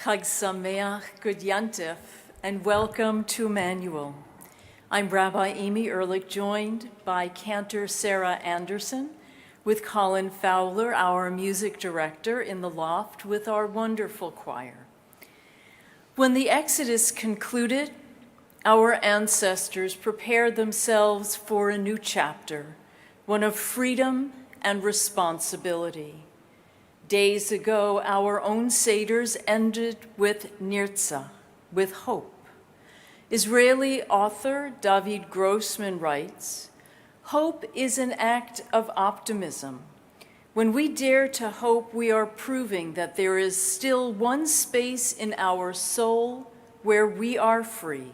Chag Sameach, Good Yantif, and welcome to Emanu-El. I'm Rabbi Amy Ehrlich, joined by Cantor Sarah Anderson, with Colin Fowler, our music director, in the loft with our wonderful choir. When the Exodus concluded, our ancestors prepared themselves for a new chapter, one of freedom and responsibility. Days ago, our own Seders ended with Nirtzah, with hope. Israeli author David Grossman writes, "Hope is an act of optimism. When we dare to hope, we are proving that there is still one space in our soul where we are free,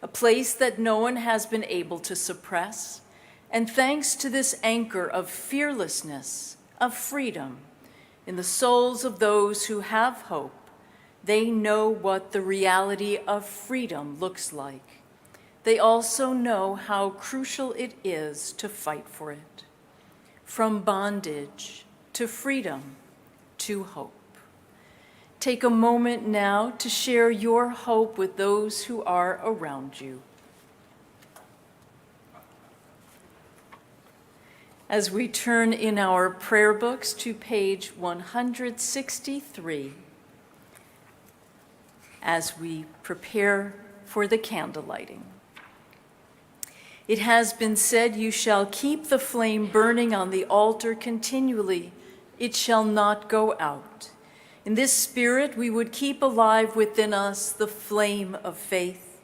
a place that no one has been able to suppress. And thanks to this anchor of fearlessness, of freedom, in the souls of those who have hope, they know what the reality of freedom looks like. They also know how crucial it is to fight for it. From bondage to freedom to hope." Take a moment now to share your hope with those who are around you. As we turn in our prayer books to page 163, as we prepare for the candle lighting. It has been said, "You shall keep the flame burning on the altar continually. It shall not go out." In this spirit, we would keep alive within us the flame of faith.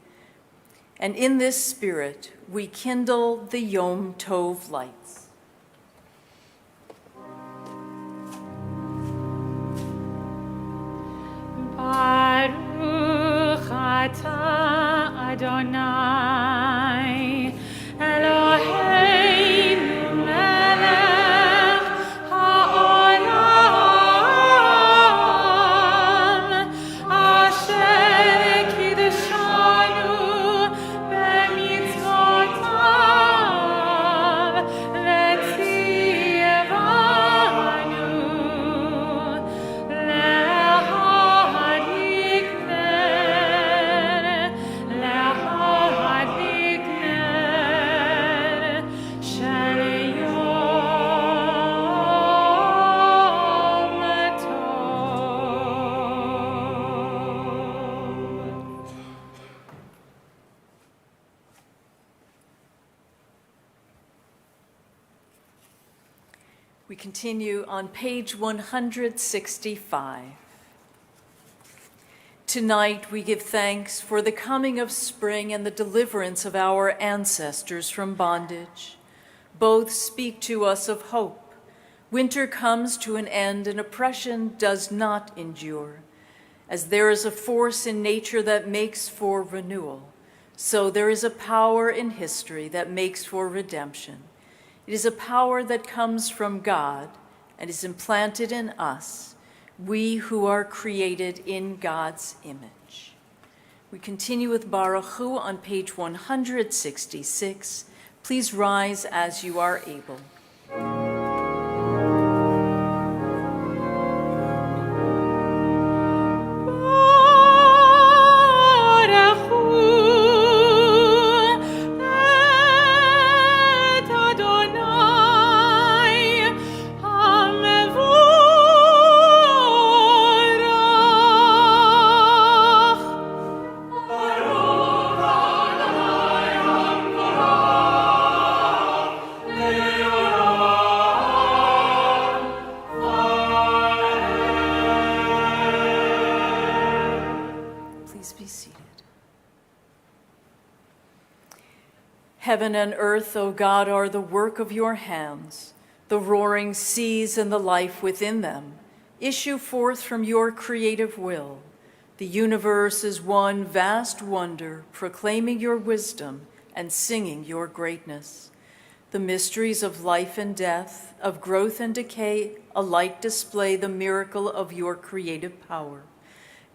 And in this spirit, we kindle the Yom Tov lights. Baruch atah Adonai Eloheinu melech ha'olam asher kiddushanu b'mitzvotav v'tzivanu We continue on page 165. Tonight we give thanks for the coming of spring and the deliverance of our ancestors from bondage. Both speak to us of hope. Winter comes to an end and oppression does not endure. As there is a force in nature that makes for renewal, so there is a power in history that makes for redemption. It is a power that comes from God and is implanted in us, we who are created in God's image. We continue with Baruch Hu on page 166. Please rise as you are able. Heaven and earth, O God, are the work of your hands. The roaring seas and the life within them issue forth from your creative will. The universe is one vast wonder, proclaiming your wisdom and singing your greatness. The mysteries of life and death, of growth and decay, alike display the miracle of your creative power.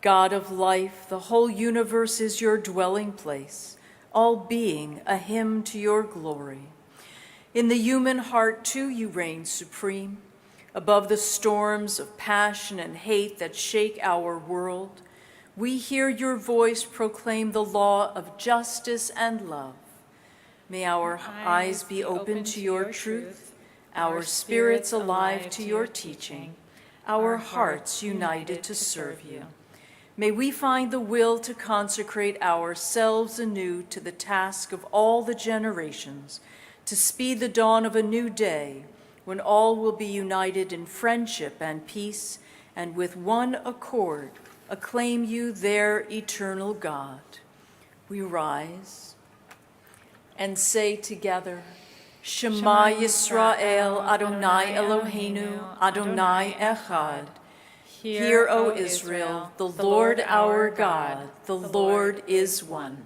God of life, the whole universe is your dwelling place, all being a hymn to your glory. In the human heart, too, you reign supreme. Above the storms of passion and hate that shake our world, We hear your voice proclaim the law of justice and love. May our eyes be open to your truth, our spirits alive to your teaching, our hearts united to serve you. May we find the will to consecrate ourselves anew to the task of all the generations, to speed the dawn of a new day, when all will be united in friendship and peace, and with one accord acclaim you, their eternal God. We rise and say together, Shema Yisrael, Adonai Eloheinu, Adonai Echad. Hear, O Israel, the Lord our God, the Lord is one.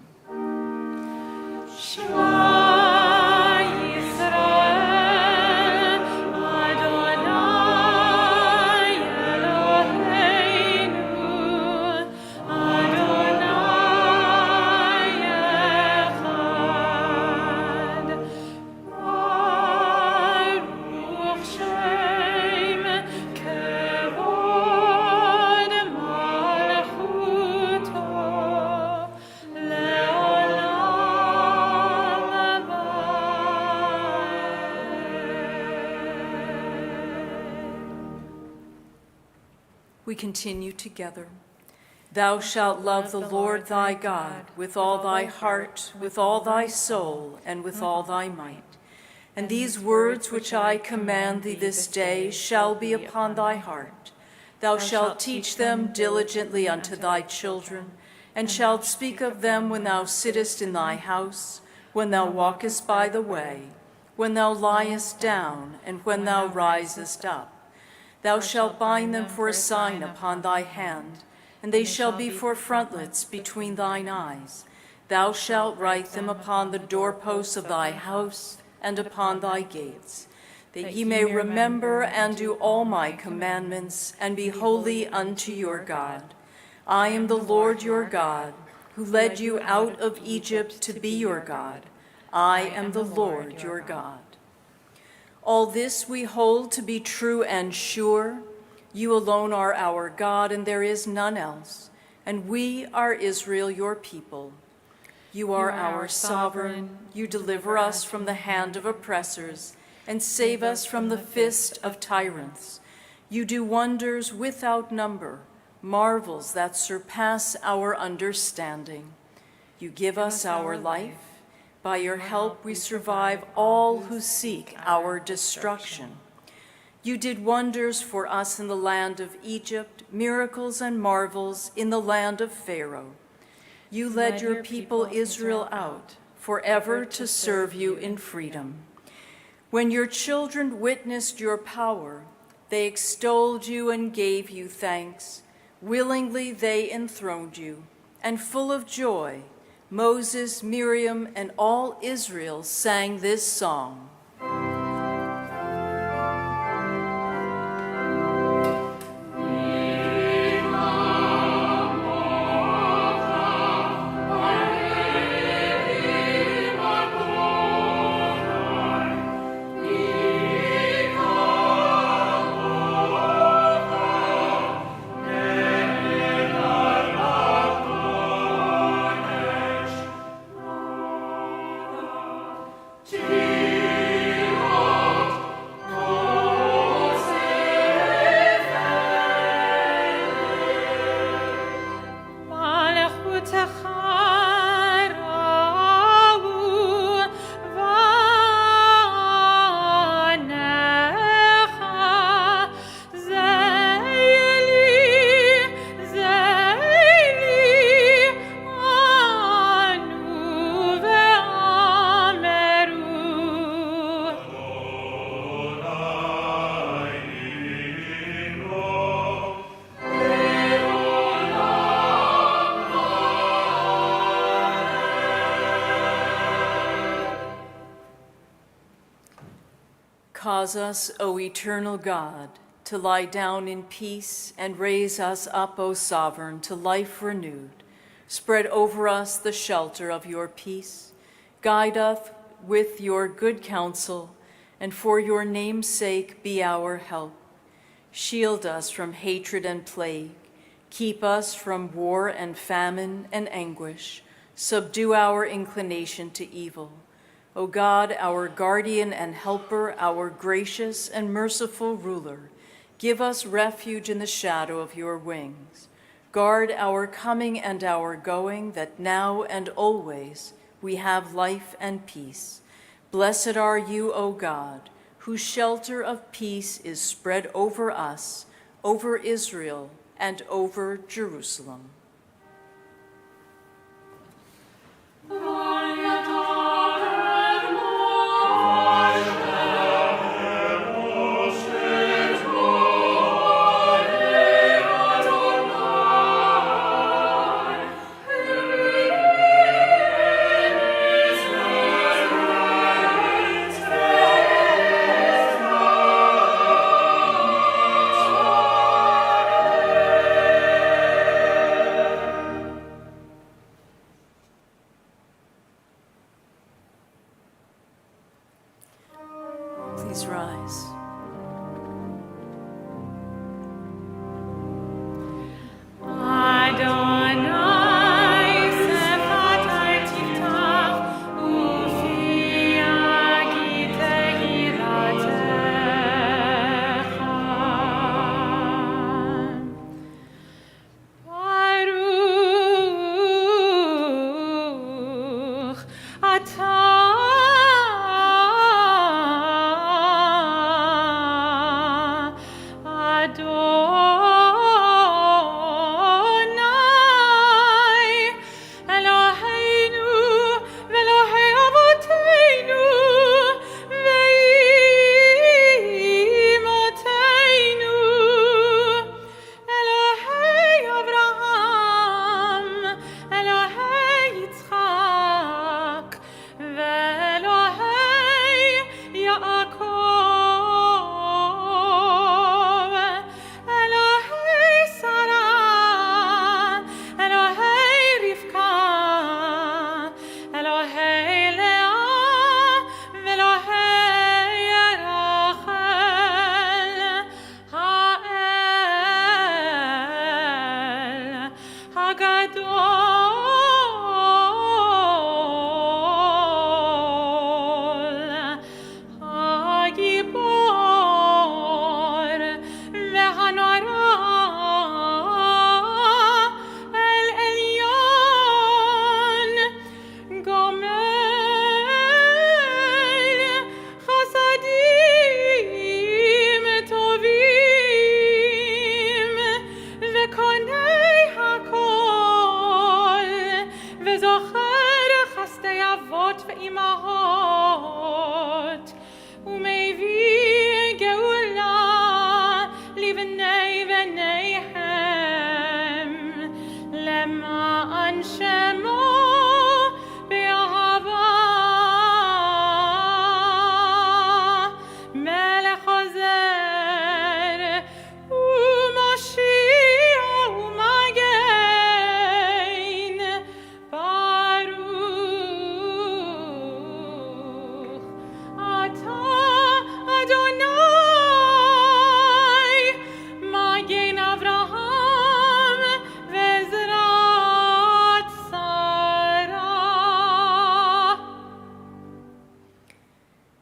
Shema Yisrael, Adonai Eloheinu, Adonai Echad. Baruch Shem Kevod Malchuto Le'olam Abad. We continue together. Thou shalt love the Lord thy God with all thy heart, with all thy soul, and with all thy might. And these words which I command thee this day shall be upon thy heart. Thou shalt teach them diligently unto thy children, and shalt speak of them when thou sittest in thy house, when thou walkest by the way, when thou liest down, and when thou risest up. Thou shalt bind them for a sign upon thy hand, and they shall be for frontlets between thine eyes. Thou shalt write them upon the doorposts of thy house and upon thy gates, that ye may remember and do all my commandments, and be holy unto your God. I am the Lord your God, who led you out of Egypt to be your God. I am the Lord your God. All this we hold to be true and sure. You alone are our God, and there is none else. And we are Israel, your people. You are our sovereign. You deliver us from the hand of oppressors, and save us from the fist of tyrants. You do wonders without number, marvels that surpass our understanding. You give us our life. By your help we survive all who seek our destruction. You did wonders for us in the land of Egypt, miracles and marvels in the land of Pharaoh. You led your people Israel out, forever to serve you in freedom. When your children witnessed your power, they extolled you and gave you thanks. Willingly they enthroned you, and full of joy, Moses, Miriam, and all Israel sang this song. Cause us, O eternal God, to lie down in peace, and raise us up, O sovereign, to life renewed. Spread over us the shelter of your peace. Guide us with your good counsel, and for your name's sake be our help. Shield us from hatred and plague. Keep us from war and famine and anguish. Subdue our inclination to evil. O God, our guardian and helper, our gracious and merciful ruler, give us refuge in the shadow of your wings. Guard our coming and our going, that now and always we have life and peace. Blessed are you, O God, whose shelter of peace is spread over us, over Israel, and over Jerusalem. Please rise.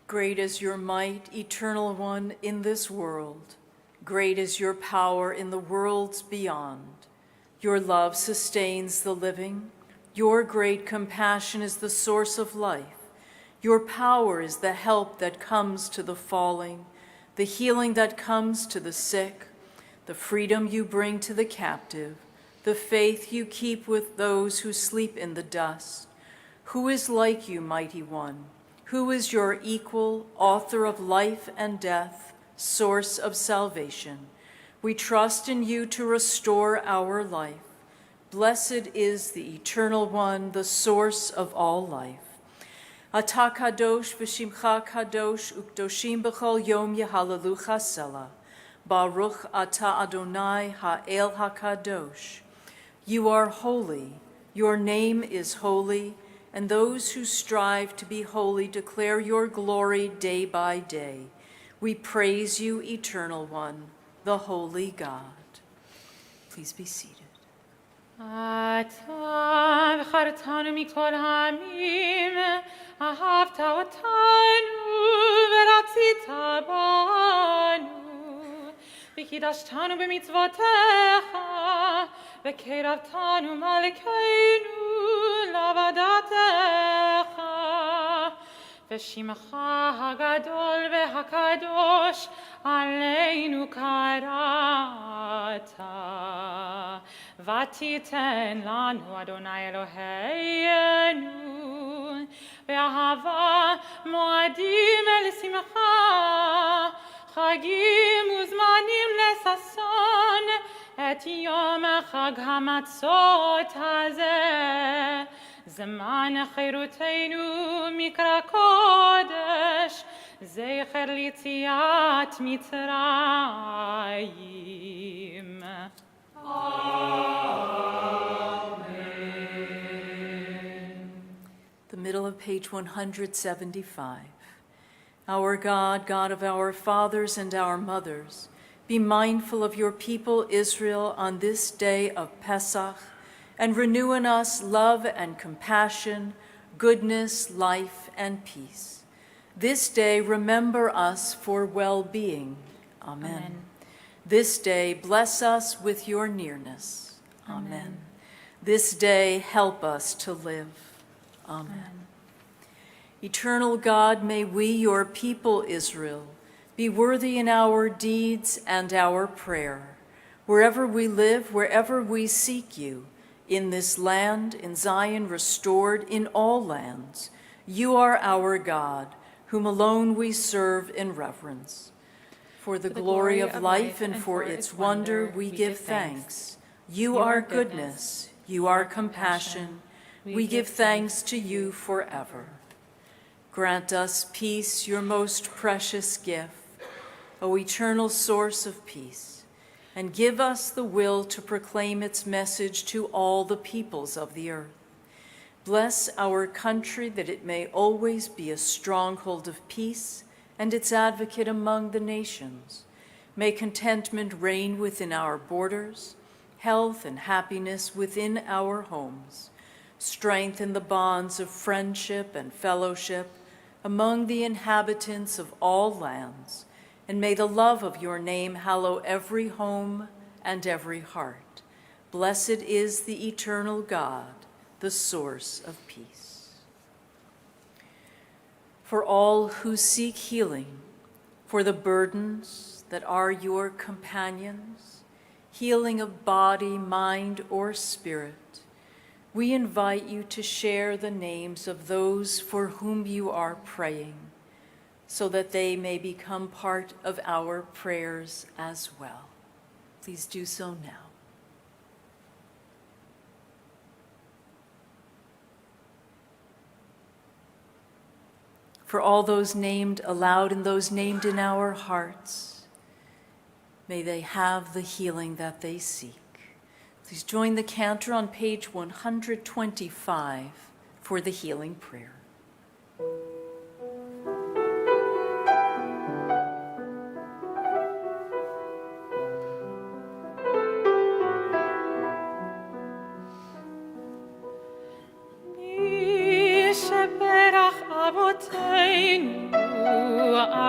Great is your might, Eternal One, in this world. Great is your power in the worlds beyond. Your love sustains the living. Your great compassion is the source of life. Your power is the help that comes to the falling, the healing that comes to the sick, the freedom you bring to the captive, the faith you keep with those who sleep in the dust. Who is like you, Mighty One? Who is your equal, author of life and death, source of salvation? We trust in you to restore our life. Blessed is the Eternal One, the source of all life. Ata kadosh v'shimcha kadosh ukdoshim b'chol yom yehallelu Selah. Baruch ata Adonai ha'el hakadosh. You are holy, your name is holy, and those who strive to be holy declare your glory day by day. We praise you, Eternal One, the Holy God. Please be seated. אתה בחרתנו מכל העמים, אהבת אותנו ורצית בנו, וקידשתנו במצוותיך, וקירבתנו מלכנו לעבודתך. ושמך הגדול והקדוש עלינו קראת. ותיתן לנו אדוני אלוהינו באהבה מועדים לשמחה, חגים וזמנים לששון, את יום חג המצות הזה, זמן חירותנו מקרא קודש, זכר ליציאת מצרים. The middle of page 175. Our God, God of our fathers and our mothers, be mindful of your people Israel on this day of Pesach, and renew in us love and compassion, goodness, life, and peace. This day remember us for well-being. Amen. Amen. This day bless us with your nearness. Amen. This day help us to live. Amen. Eternal God, may we, your people Israel, be worthy in our deeds and our prayer, wherever we live, wherever we seek you, in this land, in Zion restored, in all lands. You are our God, whom alone we serve in reverence. For the glory of life and for its wonder we give thanks. You are goodness, you are compassion. We give thanks to you forever. Grant us peace, your most precious gift, O eternal source of peace, and give us the will to proclaim its message to all the peoples of the earth. Bless our country that it may always be a stronghold of peace and its advocate among the nations. May contentment reign within our borders, health and happiness within our homes. Strengthen the bonds of friendship and fellowship among the inhabitants of all lands, and may the love of your name hallow every home and every heart. Blessed is the eternal God, the source of peace. For all who seek healing, for the burdens that are your companions, healing of body, mind, or spirit, we invite you to share the names of those for whom you are praying, so that they may become part of our prayers as well. Please do so now. For all those named aloud and those named in our hearts, may they have the healing that they seek. Please join the cantor on page 125 for the healing prayer.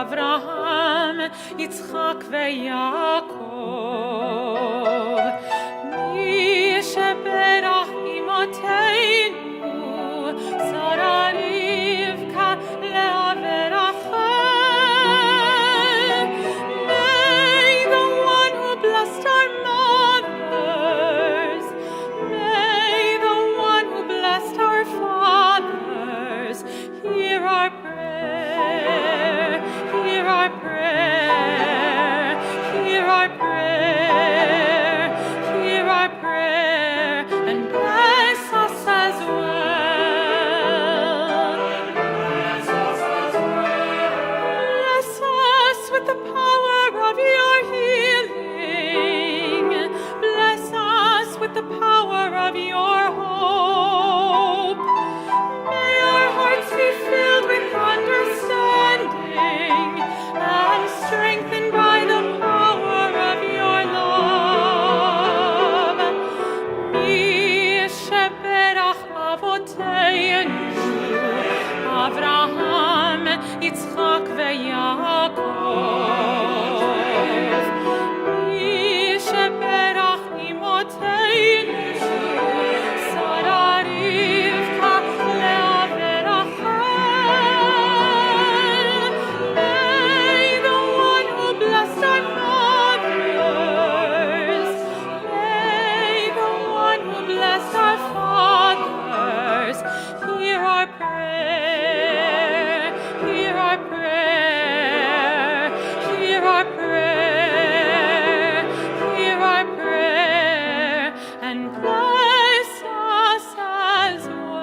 אברהם, יצחק ויעקב, מי שברך אמותינו, שרה רבקה, לאה ורחל. May the one who blessed our mothers, may the one who blessed our fathers, hear our prayer, hear our prayer, hear our prayer. אבותינו, אברהם, יצחק ויעקב. מי שברך אמותינו, שרה, רבקה, לאה ורחל. May the one who blessed our mothers, may the one who blessed our fathers, hear our prayer, hear our prayer, hear our prayer, hear our prayer, and bless us as well.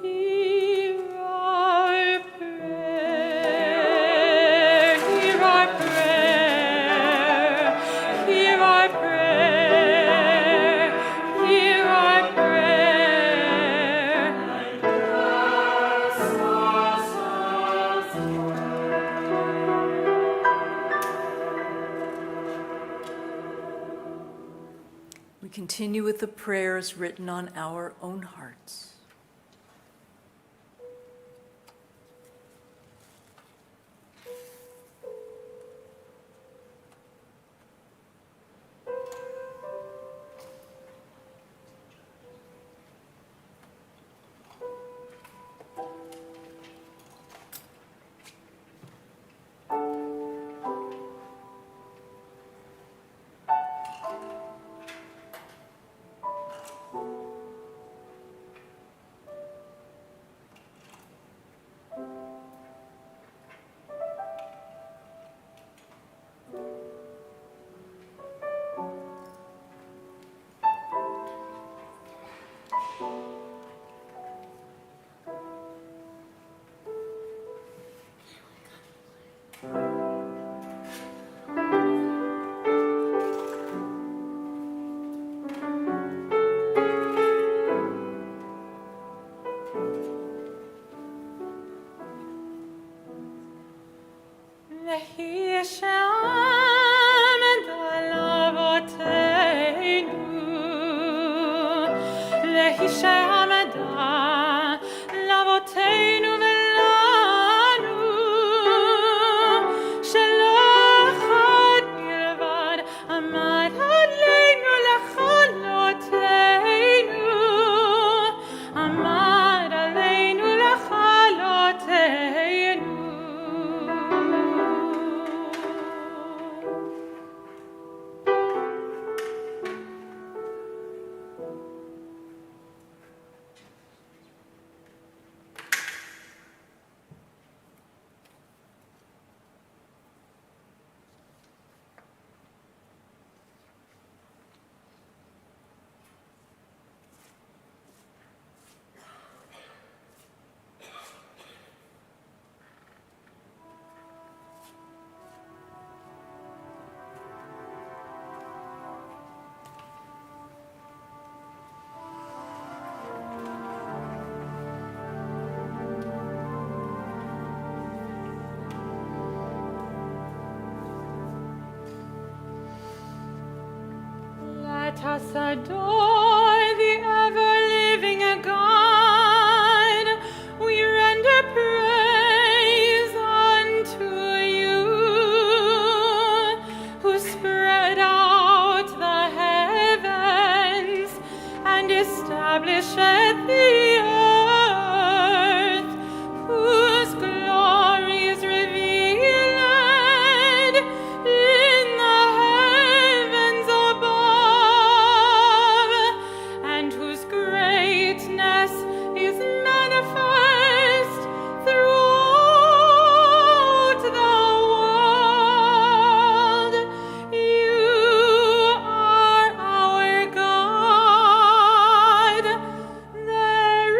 Hear our prayer, hear our prayer, hear our prayer, hear our prayer, and bless us as We continue with the prayers written on our own hearts. Lehi she'amda lavoteinu, lehi she'amda lavoteinu velanu, shelo echad bilvad amad aleinu lechaloteinu, amad aleinu lechaloteinu. Let us adore the ever-living God. We render praise unto you, who spread out the heavens and establisheth the earth, whose glory is revealed in the heavens above, and whose greatness is manifest throughout the world. You are our God. There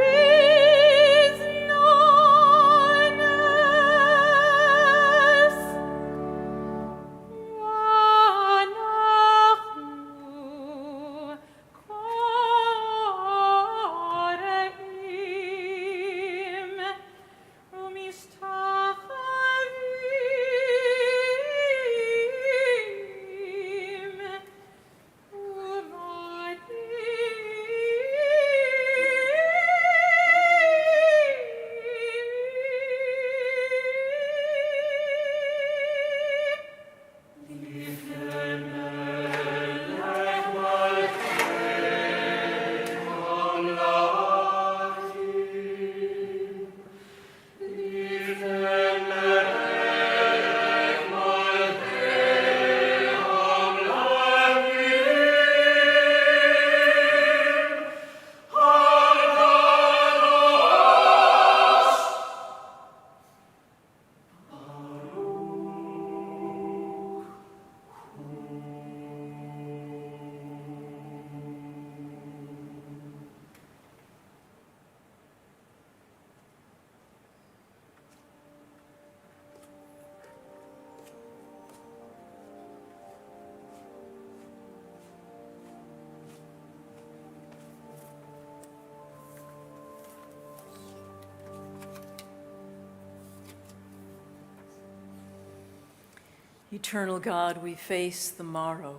Eternal God, we face the morrow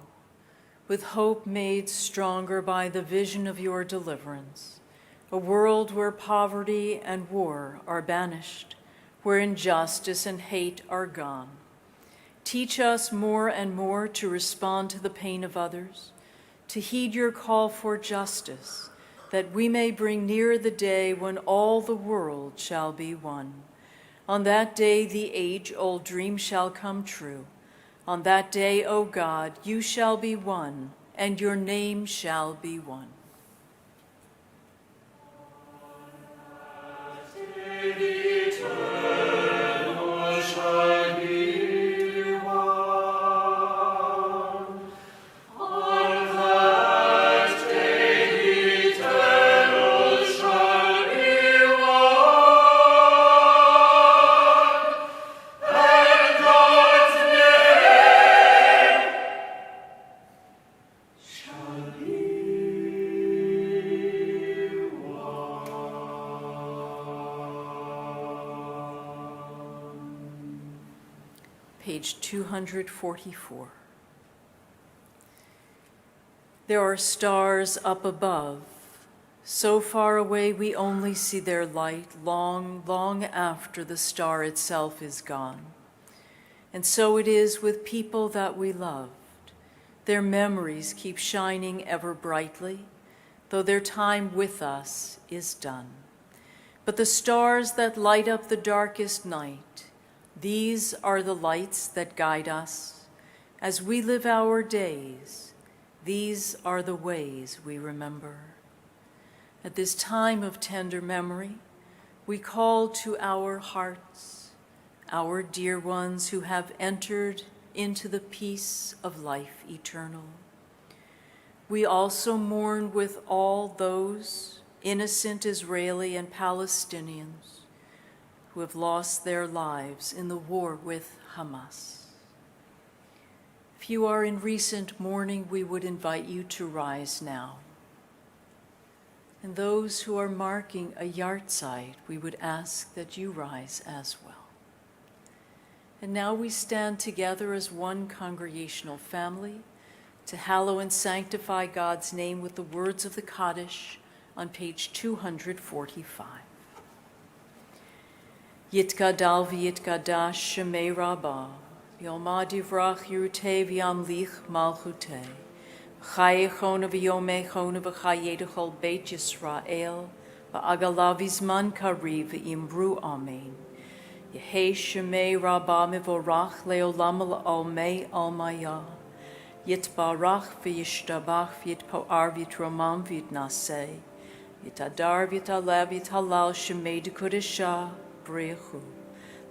with hope made stronger by the vision of your deliverance, a world where poverty and war are banished, where injustice and hate are gone. Teach us more and more to respond to the pain of others, to heed your call for justice, that we may bring near the day when all the world shall be one. On that day, the age-old dream shall come true. On that day, O God, you shall be one, and your name shall be one. Page 244. There are stars up above, so far away we only see their light long, long after the star itself is gone. And so it is with people that we loved. Their memories keep shining ever brightly, though their time with us is done. But the stars that light up the darkest night, these are the lights that guide us as we live our days. These are the ways we remember. At this time of tender memory, we call to our hearts, our dear ones who have entered into the peace of life eternal. We also mourn with all those innocent Israeli and Palestinians who have lost their lives in the war with Hamas. If you are in recent mourning, we would invite you to rise now. And those who are marking a yahrzeit, we would ask that you rise as well. And now we stand together as one congregational family to hallow and sanctify God's name with the words of the Kaddish on page 245. Yitgadal v'yitgadash shemei rabbah, v'yomad yivrach yirutei v'yamlich malchutei, v'chayechona v'yomechona v'chayedechol beit Yisrael, v'agalav izman kariv v'imru amen. Yehei shemei rabbah mivorach leolam almei almaya, yitbarach v'yishtabach v'yitpoar v'yitromam v'yitnaseh, yitadar v'yitalev v'yitalal shemei dekudesha, Brechu,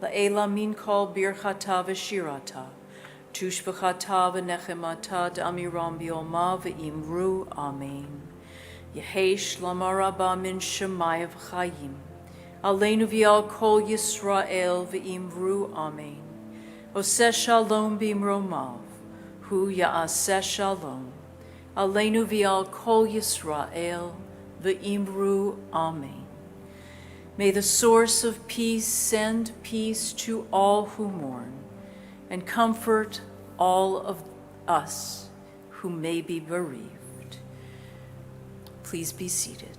La'ela min kol birchata v'shirata, tushbechata v'nechemata d'amiram bi'oma v'imru, amen. Yehei shlama rabba min shemaya v'chayim, aleinu v'yal kol Yisrael v'imru, amen. Oseh shalom b'imromav, hu ya'aseh shalom, aleinu v'yal kol Yisrael v'imru, amen. May the source of peace send peace to all who mourn and comfort all of us who may be bereaved. Please be seated.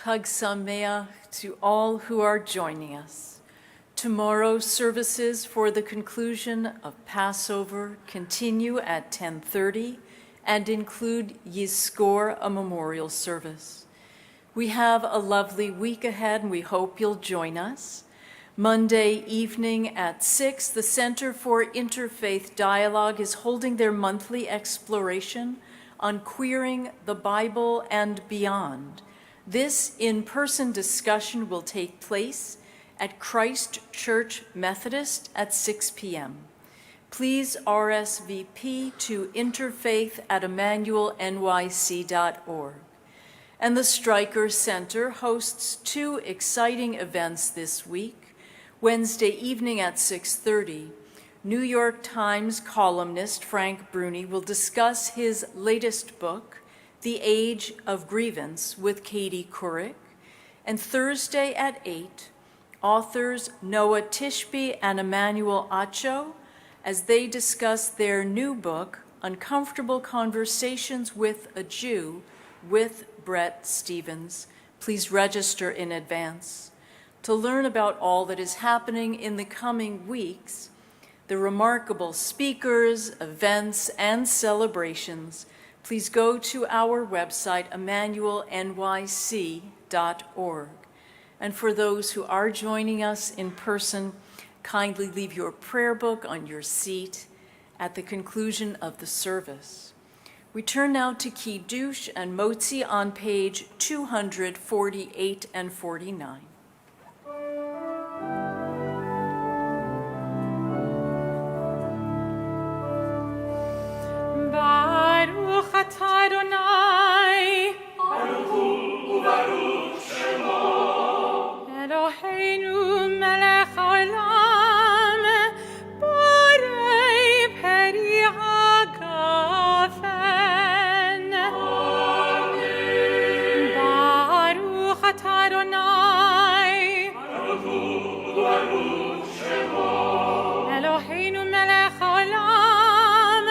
Chag Sameach to all who are joining us. Tomorrow's services for the conclusion of Passover continue at 10:30 and include Yizkor, a memorial service. We have a lovely week ahead, and we hope you'll join us. Monday evening at 6, the Center for Interfaith Dialogue is holding their monthly exploration on queering the Bible and beyond. This in-person discussion will take place at Christ Church Methodist at 6 p.m. Please RSVP to interfaith@emmanuelnyc.org. And the Stryker Center hosts 2 exciting events this week. Wednesday evening at 6:30, New York Times columnist Frank Bruni will discuss his latest book, The Age of Grievance, with Katie Couric. And Thursday at 8, authors Noah Tishby and Emanu-El as they discuss their new book, Uncomfortable Conversations with a Jew, with Brett Stevens. Please register in advance. To learn about all that is happening in the coming weeks, the remarkable speakers, events, and celebrations, please go to our website, emmanuelnyc.org. And for those who are joining us in person, kindly leave your prayer book on your seat at the conclusion of the service. We turn now to Kiddush and Motzi on page 248 and 49. Baruch atah Adonai, Baruch hu ubaruch Shemo, Eloheinu melech haolam, borei peri hagafen. Amen. Baruch atah Adonai, Baruch hu ubaruch Shemo, Eloheinu melech haolam,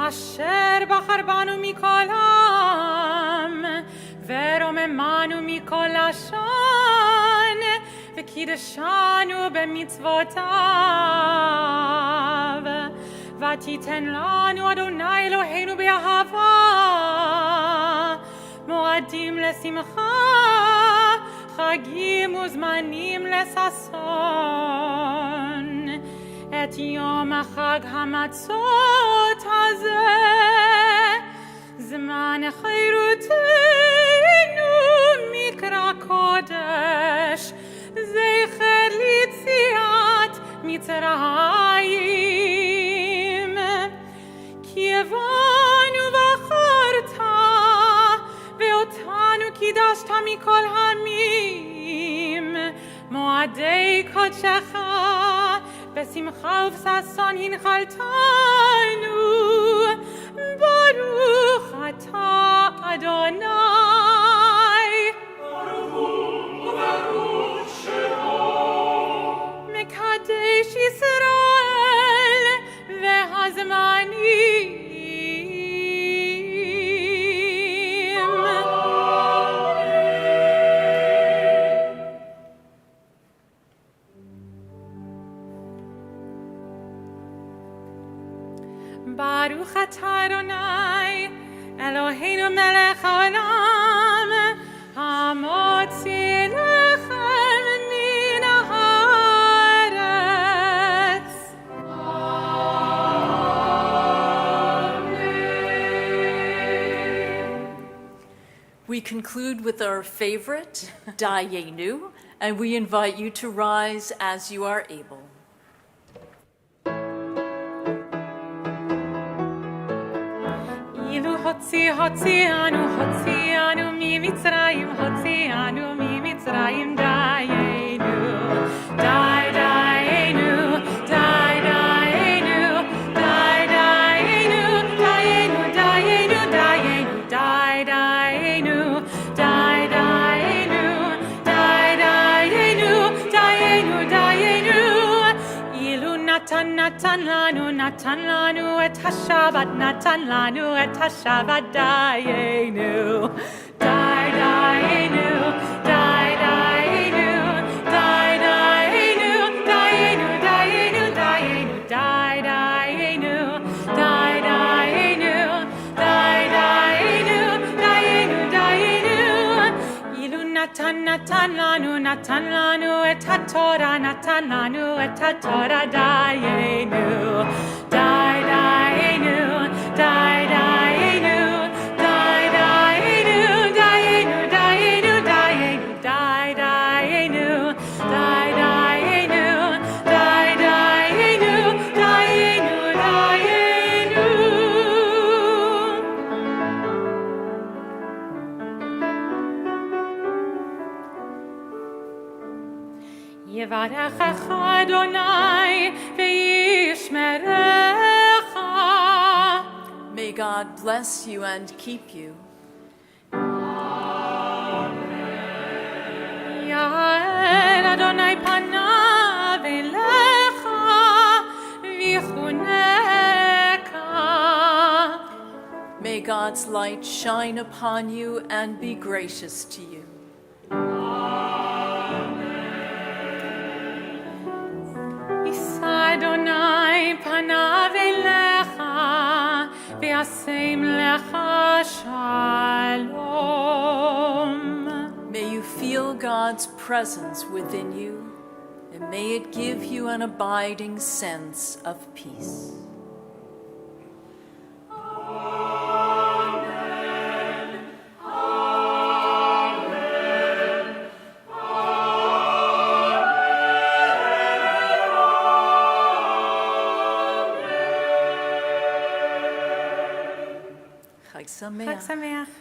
asher bachar banu mikol ha'am, ורוממנו מכל לשון, וקידשנו במצוותיו. ותיתן לנו אדוני אלוהינו באהבה, מועדים לשמחה, חגים וזמנים לששון. את יום החג המצות הזה, זמן חירותנו מקרא קודש, זכר ליציאת מצרים. כי הבנו בחרת, ואותנו קידשת מכל העמים, מועדי קודשך, בשמחה ובששון הנחלתנו. ברוך אתה אדוני, Baruch hu ubaruch Shemo, מקדש ישראל והזמנים. ברוך אתה אדוני, אלוהינו מלך העולם, המוציא לחם מן הארץ. We conclude with our favorite, Dayenu, and we invite you to rise as you are able. אילו הוציאנו ממצרים, הוציאנו ממצרים, דיינו, דיינו, דיינו, דיינו, דיינו, דיינו, דיינו, דיינו, דיינו, דיינו, דיינו, אילו נתן לנו את השבת, נתן לנו את השבת, דיינו, דיינו, דיינו, דיינו, דיינו, דיינו, דיינו, דיינו, דיינו, דיינו, דיינו, דיינו, אילו Natan lanu et haTorah, natan lanu et haTorah, dayenu, dayenu, dayenu, dayenu, dayenu, dayenu, dayenu, dayenu, dayenu, dayenu, dayenu, dayenu. Yevarechecha Adonai ve'yishmerecha. May God bless you and keep you. Ya'el Adonai panav elecha v'chuneka. May God's light shine upon you and be gracious to you. Yisa Adonai panav elecha v'yasem lecha shalom. May you feel God's presence within you, and may it give you an abiding sense of peace. Chag Sameach. Chag Sameach.